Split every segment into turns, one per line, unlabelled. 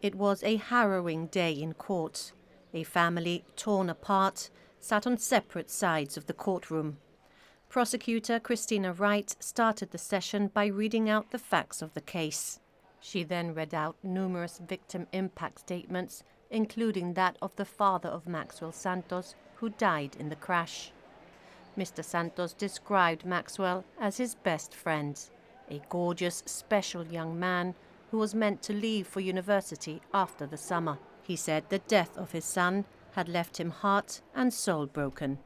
It was a harrowing day in court. A family, torn apart, sat on separate sides of the courtroom. Prosecutor Christina Wright started the session by reading out the facts of the case. She then read out numerous victim impact statements, including that of the father of Maxwell Santos, who died in the crash. Mr. Santos described Maxwell as his best friend, a gorgeous, special young man who was meant to leave for university after the summer. He said the death of his son had left him heart and soul broken.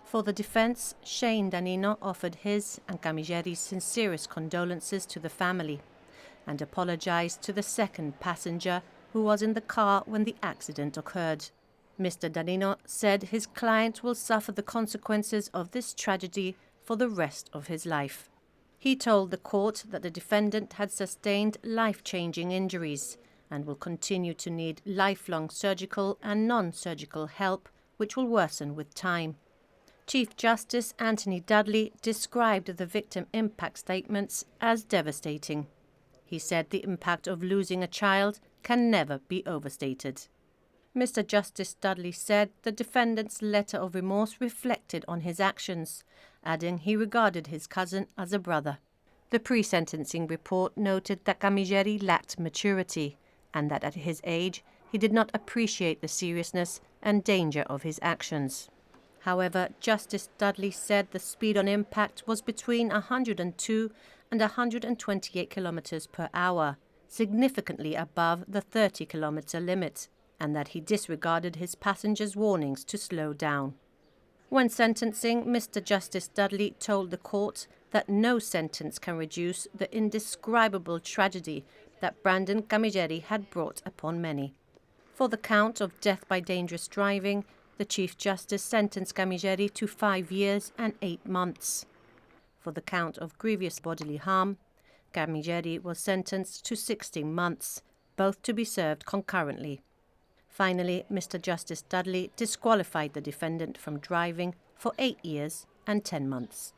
For the defense, Shane Danino offered his and Camilleri's sincerest condolences to the family and apologized to the second passenger who was in the car when the accident occurred. Mr. Danino said his client will suffer the consequences of this tragedy for the rest of his life. He told the court that the defendant had sustained life-changing injuries and will continue to need lifelong surgical and non-surgical help, which will worsen with time. Chief Justice Anthony Dudley described the victim impact statements as devastating. He said the impact of losing a child can never be overstated. Mr. Justice Dudley said the defendant's letter of remorse reflected on his actions, adding he regarded his cousin as a brother. The pre-sentencing report noted that Camilleri lacked maturity and that at his age he did not appreciate the seriousness and danger of his actions. However, Justice Dudley said the speed on impact was between 102 and 128 kilometers per hour, significantly above the 30-kilometer limit, and that he disregarded his passengers' warnings to slow down. When sentencing, Mr. Justice Dudley told the court that no sentence can reduce the indescribable tragedy that Brandon Camilleri had brought upon many. For the count of death by dangerous driving, the Chief Justice sentenced Camilleri to 5 years and 8 months. For the count of grievous bodily harm, Camilleri was sentenced to 16 months, both to be served concurrently. Finally, Mr. Justice Dudley disqualified the defendant from driving for 8 years and 10 months.